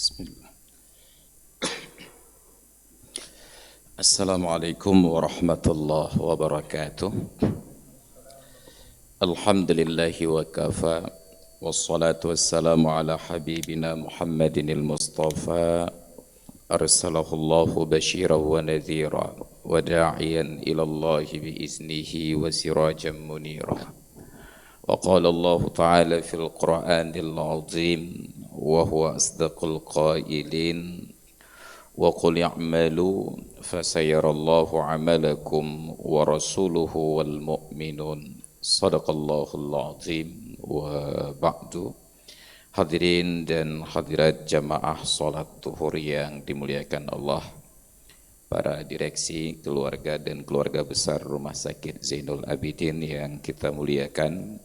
Bismillah. Assalamualaikum warahmatullahi wabarakatuh. Alhamdulillahi wa kafa. Wassalatu wassalamu ala habibina Muhammadin al-Mustafa. Arsalahu Allahu basyiran wa nadhira wa da'iyan ila Allahi biiznihi wa sirajan munira. Wa qala Allah ta'ala fil Qur'anil azim wa huwa asdaqul qailin wa qul i'malu fasayarallahu 'amalakum wa rasuluhu wal mu'minun. Shadaqallahul azim. Wa ba'du. Hadirin dan hadirat jamaah salat zuhur yang dimuliakan Allah, para direksi, keluarga dan keluarga besar Rumah Sakit Zainul Abidin yang kita muliakan,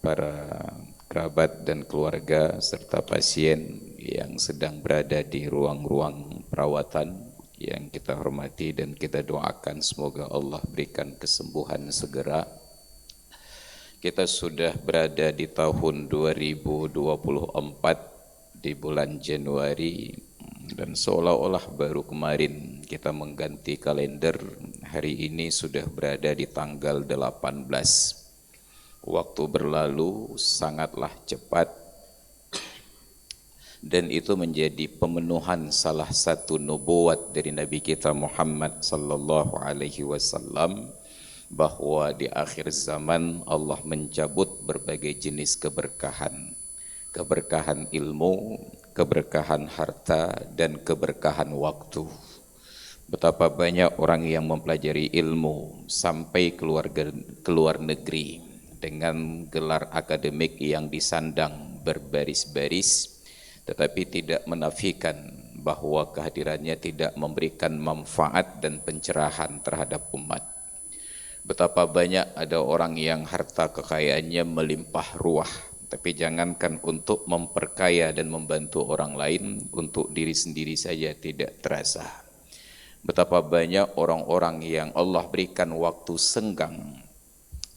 para kerabat dan keluarga serta pasien yang sedang berada di ruang-ruang perawatan yang kita hormati dan kita doakan semoga Allah berikan kesembuhan segera. Kita sudah berada di tahun 2024 di bulan Januari, dan seolah-olah baru kemarin kita mengganti kalender. Hari ini sudah berada di tanggal 18. Waktu berlalu sangatlah cepat, dan itu menjadi pemenuhan salah satu nubuat dari Nabi kita Muhammad sallallahu alaihi wasallam, bahwa di akhir zaman Allah mencabut berbagai jenis keberkahan. Keberkahan ilmu, keberkahan harta, dan keberkahan waktu. Betapa banyak orang yang mempelajari ilmu sampai keluar negeri dengan gelar akademik yang disandang berbaris-baris, tetapi tidak menafikan bahwa kehadirannya tidak memberikan manfaat dan pencerahan terhadap umat. Betapa banyak ada orang yang harta kekayaannya melimpah ruah, tapi jangankan untuk memperkaya dan membantu orang lain, untuk diri sendiri saja tidak terasa. Betapa banyak orang-orang yang Allah berikan waktu senggang,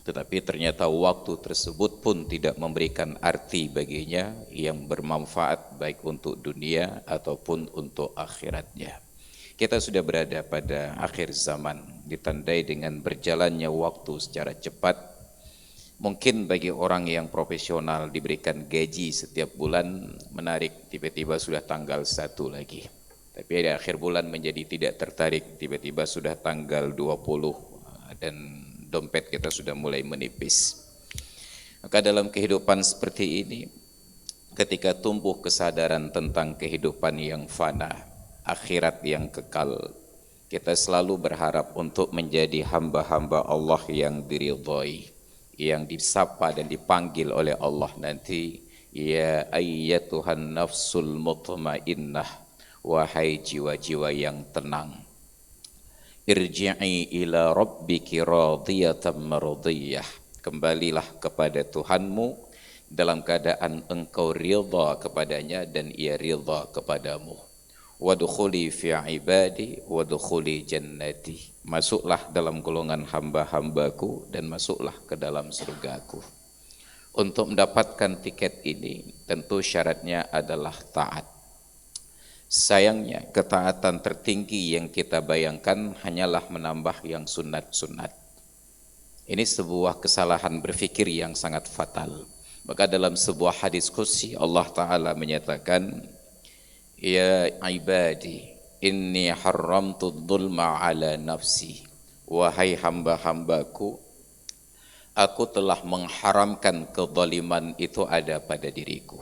tetapi ternyata waktu tersebut pun tidak memberikan arti baginya yang bermanfaat baik untuk dunia ataupun untuk akhiratnya. Kita sudah berada pada akhir zaman, ditandai dengan berjalannya waktu secara cepat. Mungkin bagi orang yang profesional diberikan gaji setiap bulan, menarik, tiba-tiba sudah tanggal 1 lagi. Tapi di akhir bulan menjadi tidak tertarik, tiba-tiba sudah tanggal 20 dan dompet kita sudah mulai menipis. Maka dalam kehidupan seperti ini, ketika tumbuh kesadaran tentang kehidupan yang fana, akhirat yang kekal, kita selalu berharap untuk menjadi hamba-hamba Allah yang diridhai, yang disapa dan dipanggil oleh Allah nanti, ya ayyatuhan nafsul mutmainnah, wahai jiwa-jiwa yang tenang, irji'i ila rabbiki radiyatan mardiyah, kembalilah kepada Tuhanmu dalam keadaan engkau ridha kepadanya dan ia ridha kepadamu. Wadkhuli fi ibadi wadkhuli jannati, masuklah dalam golongan hamba-hambaku dan masuklah ke dalam surgaku. Untuk mendapatkan tiket ini tentu syaratnya adalah taat. Sayangnya ketaatan tertinggi yang kita bayangkan hanyalah menambah yang sunat-sunat. Ini sebuah kesalahan berfikir yang sangat fatal. Maka dalam sebuah hadis qudsi Allah Ta'ala menyatakan, ya ibadi inni haramtu dzulma ala nafsi, wahai hamba-hambaku, aku telah mengharamkan kezaliman itu ada pada diriku.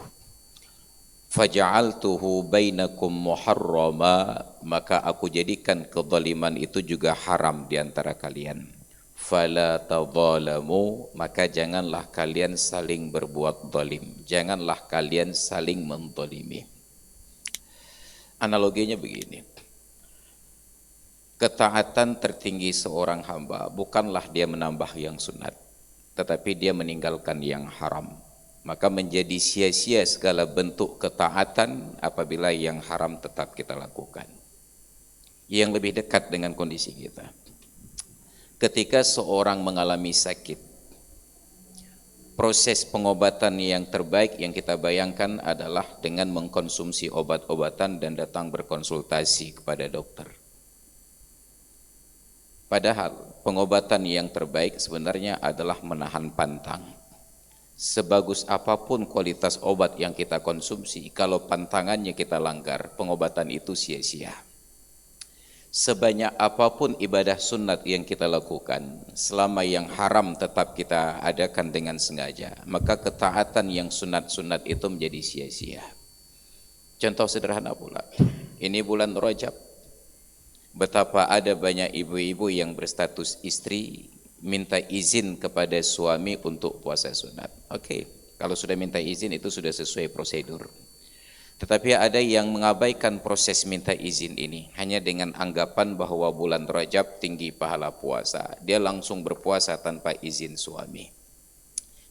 Faja'altuhu bainakum muharrama, maka aku jadikan kezaliman itu juga haram di antara kalian. Fala tadzalamu, maka janganlah kalian saling berbuat zalim, janganlah kalian saling menzalimi. Analoginya begini, ketaatan tertinggi seorang hamba bukanlah dia menambah yang sunat, tetapi dia meninggalkan yang haram. Maka menjadi sia-sia segala bentuk ketaatan apabila yang haram tetap kita lakukan. Yang lebih dekat dengan kondisi kita, ketika seorang mengalami sakit, proses pengobatan yang terbaik yang kita bayangkan adalah dengan mengkonsumsi obat-obatan dan datang berkonsultasi kepada dokter. Padahal pengobatan yang terbaik sebenarnya adalah menahan pantang. Sebagus apapun kualitas obat yang kita konsumsi, kalau pantangannya kita langgar, pengobatan itu sia-sia. Sebanyak apapun ibadah sunat yang kita lakukan, selama yang haram tetap kita adakan dengan sengaja, maka ketaatan yang sunat-sunat itu menjadi sia-sia. Contoh sederhana pula, ini bulan Rajab, betapa ada banyak ibu-ibu yang berstatus istri minta izin kepada suami untuk puasa sunat. Oke, kalau sudah minta izin itu sudah sesuai prosedur. Tetapi ada yang mengabaikan proses minta izin ini hanya dengan anggapan bahwa bulan Rajab tinggi pahala puasa. Dia langsung berpuasa tanpa izin suami.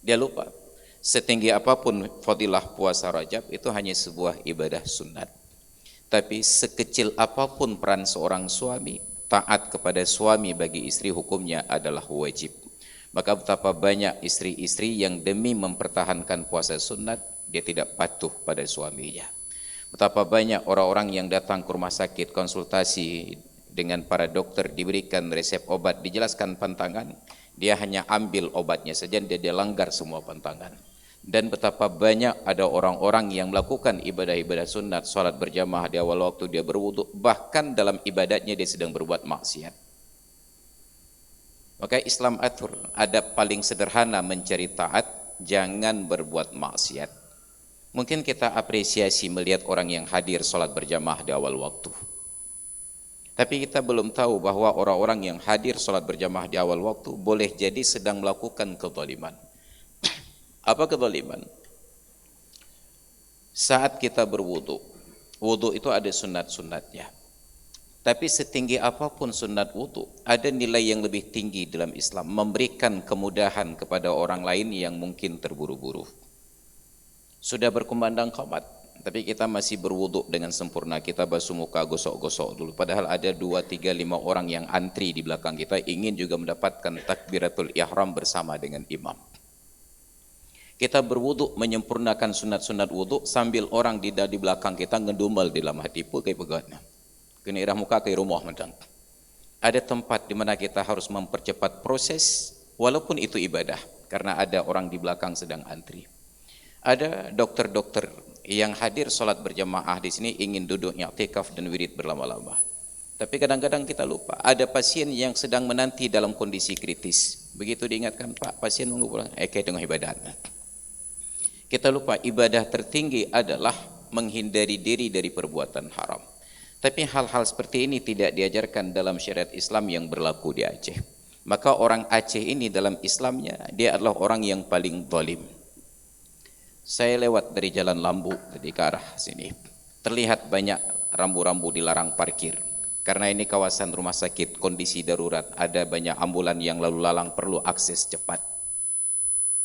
Dia lupa, setinggi apapun fadilah puasa Rajab itu hanya sebuah ibadah sunat. Tapi sekecil apapun peran seorang suami, taat kepada suami bagi istri hukumnya adalah wajib. Maka betapa banyak istri-istri yang demi mempertahankan puasa sunat, dia tidak patuh pada suaminya. Betapa banyak orang-orang yang datang ke rumah sakit konsultasi dengan para dokter, diberikan resep obat, dijelaskan pantangan, dia hanya ambil obatnya saja, dia langgar semua pantangan. Dan betapa banyak ada orang-orang yang melakukan ibadah-ibadah sunat, salat berjamaah di awal waktu, dia berwudu, bahkan dalam ibadatnya dia sedang berbuat maksiat. Maka Islam atur adab paling sederhana mencari taat, jangan berbuat maksiat. Mungkin kita apresiasi melihat orang yang hadir salat berjamaah di awal waktu. Tapi kita belum tahu bahwa orang-orang yang hadir salat berjamaah di awal waktu boleh jadi sedang melakukan kezaliman. Apa kezaliman? Saat kita berwudu, wudu itu ada sunat-sunatnya. Tapi setinggi apapun sunat wudu, ada nilai yang lebih tinggi dalam Islam, memberikan kemudahan kepada orang lain yang mungkin terburu-buru. Sudah berkumandang qomat, tapi kita masih berwuduk dengan sempurna, kita basuh muka, gosok-gosok dulu. Padahal ada 2, 3, 5 orang yang antri di belakang kita ingin juga mendapatkan takbiratul ihram bersama dengan imam. Kita berwuduk menyempurnakan sunat-sunat wuduk sambil orang di belakang kita ngedumel di dalam hati pun kayak begana. Kena irah muka ke rumah mendang. Ada tempat di mana kita harus mempercepat proses walaupun itu ibadah karena ada orang di belakang sedang antri. Ada dokter-dokter yang hadir sholat berjamaah di sini ingin duduk i'tikaf dan wirid berlama-lama. Tapi kadang-kadang kita lupa, ada pasien yang sedang menanti dalam kondisi kritis. Begitu diingatkan, Pak, pasien nunggu pulang, tengah ibadah. Kita lupa ibadah tertinggi adalah menghindari diri dari perbuatan haram. Tapi hal-hal seperti ini tidak diajarkan dalam syariat Islam yang berlaku di Aceh. Maka orang Aceh ini dalam Islamnya, dia adalah orang yang paling zalim. Saya lewat dari Jalan Lambu tadi ke arah sini. Terlihat banyak rambu-rambu dilarang parkir. Karena ini kawasan rumah sakit, kondisi darurat, ada banyak ambulan yang lalu lalang perlu akses cepat.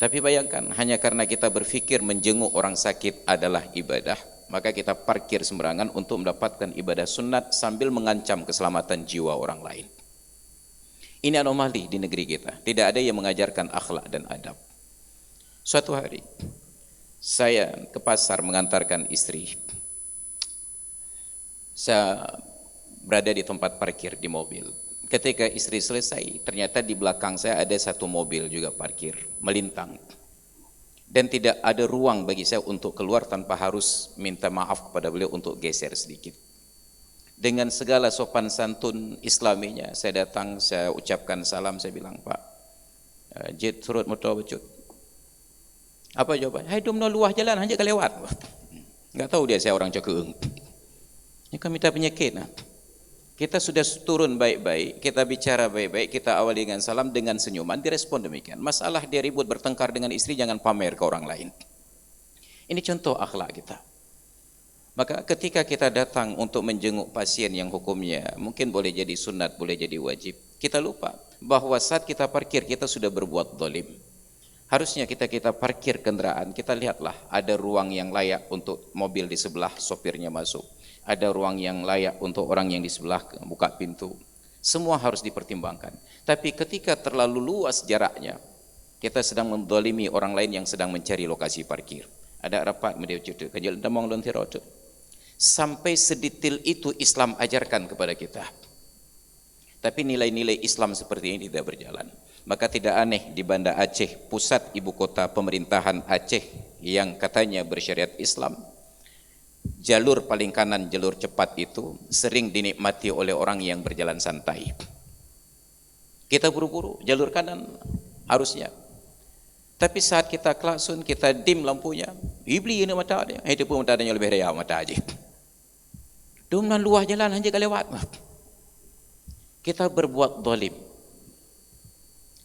Tapi bayangkan, hanya karena kita berpikir menjenguk orang sakit adalah ibadah, maka kita parkir sembarangan untuk mendapatkan ibadah sunat sambil mengancam keselamatan jiwa orang lain. Ini anomali di negeri kita. Tidak ada yang mengajarkan akhlak dan adab. Suatu hari, saya ke pasar mengantarkan istri. Saya berada di tempat parkir di mobil. Ketika istri selesai, ternyata di belakang saya ada satu mobil juga parkir, melintang. Dan tidak ada ruang bagi saya untuk keluar tanpa harus minta maaf kepada beliau untuk geser sedikit. Dengan segala sopan santun islaminya, saya datang, saya ucapkan salam, saya bilang, Pak, jid surut motor becut. Apa jawaban? Hai dum no luah jalan hanya ke lewat. Enggak tahu dia saya orang Cekeung. Ini kan minta penyakit. Nah. Kita sudah turun baik-baik, kita bicara baik-baik, kita awali dengan salam dengan senyuman, direspon demikian. Masalah dia ribut bertengkar dengan istri jangan pamer ke orang lain. Ini contoh akhlak kita. Maka ketika kita datang untuk menjenguk pasien yang hukumnya mungkin boleh jadi sunat, boleh jadi wajib, kita lupa bahwa saat kita parkir kita sudah berbuat zalim. Harusnya kita parkir kendaraan, kita lihatlah ada ruang yang layak untuk mobil di sebelah sopirnya masuk. Ada ruang yang layak untuk orang yang di sebelah buka pintu. Semua harus dipertimbangkan. Tapi ketika terlalu luas jaraknya, Kita sedang mendolimi orang lain yang sedang mencari lokasi parkir. Ada rapat media cerita kajal damang lontiroto. Sampai sedetail itu Islam ajarkan kepada kita. Tapi nilai-nilai Islam seperti ini tidak berjalan. Maka tidak aneh di Banda Aceh, pusat ibu kota pemerintahan Aceh yang katanya bersyariat Islam, jalur paling kanan, jalur cepat itu sering dinikmati oleh orang yang berjalan santai. Kita buru-buru, jalur kanan harusnya. Tapi saat kita klakson, kita dim lampunya, iblis ini mata dia, itu pun mata dia lebih raya mata aja. Dumnan luah jalan hanya lewat. Kita berbuat zalim.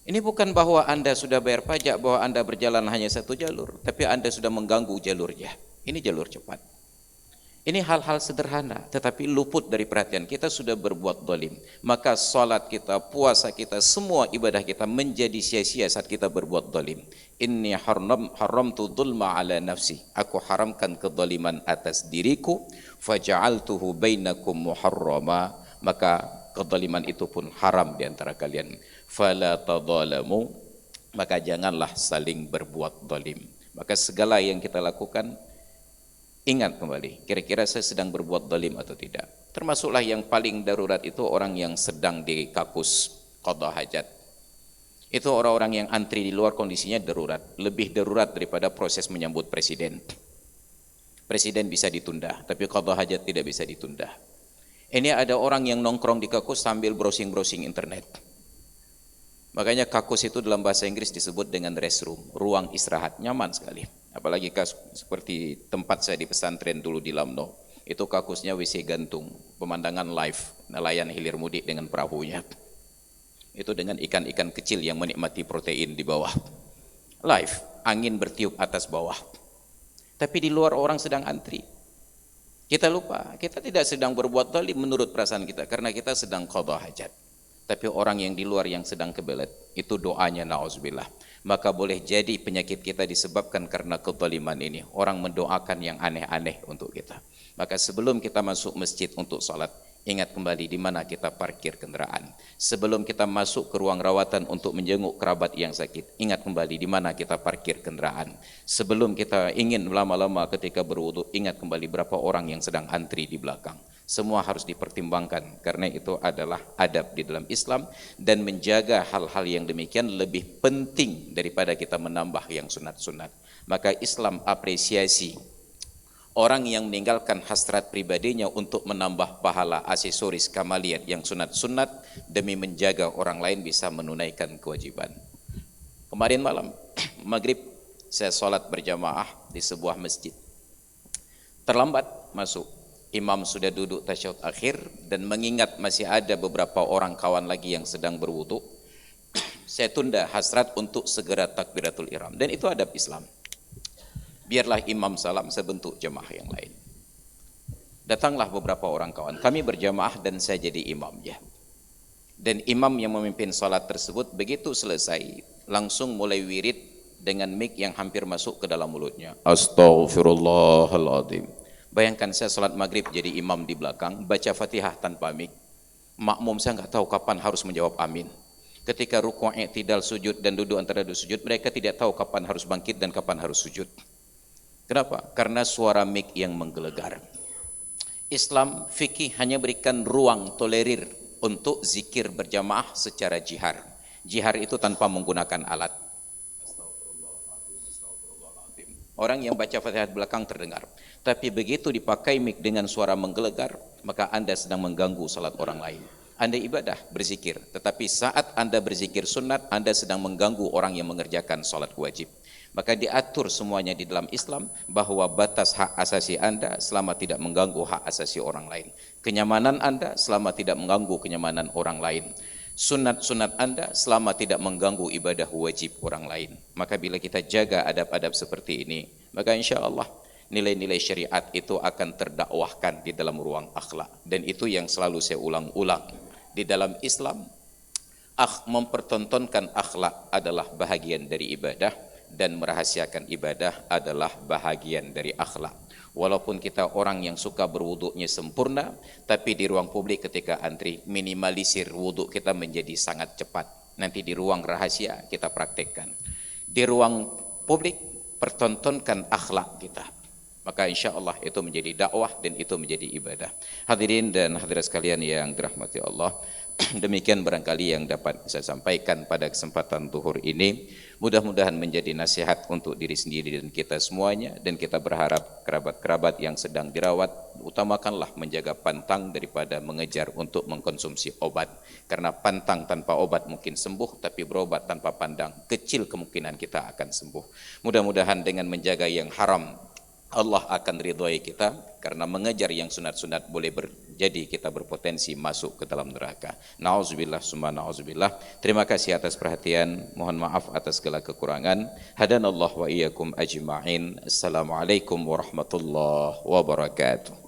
Ini bukan bahwa Anda sudah bayar pajak, bahwa Anda berjalan hanya satu jalur, tapi Anda sudah mengganggu jalurnya. Ini jalur cepat. Ini hal-hal sederhana, tetapi luput dari perhatian. Kita sudah berbuat zalim. Maka salat kita, puasa kita, semua ibadah kita menjadi sia-sia saat kita berbuat zalim. Inni haramtu dzulma ala nafsi. Aku haramkan kezaliman atas diriku, faja'altuhu bainakum muharrama. Maka kezaliman itu pun haram di antara kalian. Fala tadzalamu. Maka janganlah saling berbuat zalim. Maka segala yang kita lakukan, ingat kembali, kira-kira saya sedang berbuat zalim atau tidak. Termasuklah yang paling darurat itu orang yang sedang di kakus qada hajat. Itu orang-orang yang antri di luar, kondisinya darurat, lebih darurat daripada proses menyambut presiden. Presiden bisa ditunda, tapi qada hajat tidak bisa ditunda. Ini ada orang yang nongkrong di kakus sambil browsing-browsing internet. Makanya kakus itu dalam bahasa Inggris disebut dengan restroom, ruang istirahat, nyaman sekali. Apalagi seperti tempat saya di pesantren dulu di Lamno, itu kakusnya WC gantung, pemandangan live, nelayan hilir mudik dengan perahunya. Itu dengan ikan-ikan kecil yang menikmati protein di bawah. Live, angin bertiup atas bawah. Tapi di luar orang sedang antri. Kita lupa, kita tidak sedang berbuat zalim menurut perasaan kita, karena kita sedang qada hajat. Tapi orang yang di luar yang sedang kebelet, itu doanya na'udzubillah. Maka boleh jadi penyakit kita disebabkan karena kezaliman ini. Orang mendoakan yang aneh-aneh untuk kita. Maka sebelum kita masuk masjid untuk salat, ingat kembali di mana kita parkir kendaraan. Sebelum kita masuk ke ruang rawatan untuk menjenguk kerabat yang sakit, ingat kembali di mana kita parkir kendaraan. Sebelum kita ingin lama-lama ketika berwudu, ingat kembali berapa orang yang sedang antri di belakang. Semua harus dipertimbangkan, karena itu adalah adab di dalam Islam, dan menjaga hal-hal yang demikian lebih penting daripada kita menambah yang sunat-sunat. Maka Islam apresiasi orang yang meninggalkan hasrat pribadinya untuk menambah pahala aksesoris kamaliyat yang sunat-sunat demi menjaga orang lain bisa menunaikan kewajiban. Kemarin malam maghrib saya sholat berjamaah di sebuah masjid. Terlambat masuk. Imam sudah duduk tasyahud akhir, dan mengingat masih ada beberapa orang kawan lagi yang sedang berwudu, saya tunda hasrat untuk segera takbiratul ihram. Dan itu adab Islam. Biarlah imam salam, saya bentuk jemaah yang lain. Datanglah beberapa orang kawan, kami berjamaah dan saya jadi imamnya. Dan imam yang memimpin salat tersebut begitu selesai, langsung mulai wirid dengan mic yang hampir masuk ke dalam mulutnya. Astaghfirullahaladzim. Bayangkan saya salat maghrib jadi imam di belakang, baca Fatihah tanpa mik. Makmum saya nggak tahu kapan harus menjawab amin. Ketika ruku', i'tidal, sujud dan duduk antara dua sujud, mereka tidak tahu kapan harus bangkit dan kapan harus sujud. Kenapa? Karena suara mik yang menggelegar. Islam fikih hanya berikan ruang tolerir untuk zikir berjamaah secara jihar. Jihar itu tanpa menggunakan alat. Orang yang baca Fatihah di belakang terdengar. Tapi begitu dipakai mik dengan suara menggelegar, maka Anda sedang mengganggu salat orang lain. Anda ibadah, berzikir, tetapi saat Anda berzikir sunat, Anda sedang mengganggu orang yang mengerjakan salat wajib. Maka diatur semuanya di dalam Islam bahwa batas hak asasi Anda selama tidak mengganggu hak asasi orang lain. Kenyamanan Anda selama tidak mengganggu kenyamanan orang lain. Sunat-sunat Anda selama tidak mengganggu ibadah wajib orang lain. Maka bila kita jaga adab-adab seperti ini, maka insya Allah nilai-nilai syariat itu akan terdakwahkan di dalam ruang akhlak. Dan itu yang selalu saya ulang-ulang. Di dalam Islam, mempertontonkan akhlak adalah bahagian dari ibadah, dan merahasiakan ibadah adalah bahagian dari akhlak. Walaupun kita orang yang suka berwuduknya sempurna, tapi di ruang publik ketika antri, minimalisir wuduk kita menjadi sangat cepat. Nanti di ruang rahasia kita praktekkan. di ruang publik, pertontonkan akhlak kita. Maka insya Allah itu menjadi dakwah dan itu menjadi ibadah. Hadirin dan hadirat sekalian yang dirahmati Allah, demikian barangkali yang dapat saya sampaikan pada kesempatan zuhur ini. Mudah-mudahan menjadi nasihat untuk diri sendiri dan kita semuanya, dan kita berharap kerabat-kerabat yang sedang dirawat, utamakanlah menjaga pantang daripada mengejar untuk mengkonsumsi obat. Karena pantang tanpa obat mungkin sembuh, tapi berobat tanpa pandang kecil kemungkinan kita akan sembuh. Mudah-mudahan dengan menjaga yang haram, Allah akan ridhoi kita, karena mengejar yang sunat-sunat boleh jadi kita berpotensi masuk ke dalam neraka. Nauzubillah summa nauzubillah. Terima kasih atas perhatian, mohon maaf atas segala kekurangan. Hadanallah wa iyyakum ajma'in. Assalamualaikum warahmatullahi wabarakatuh.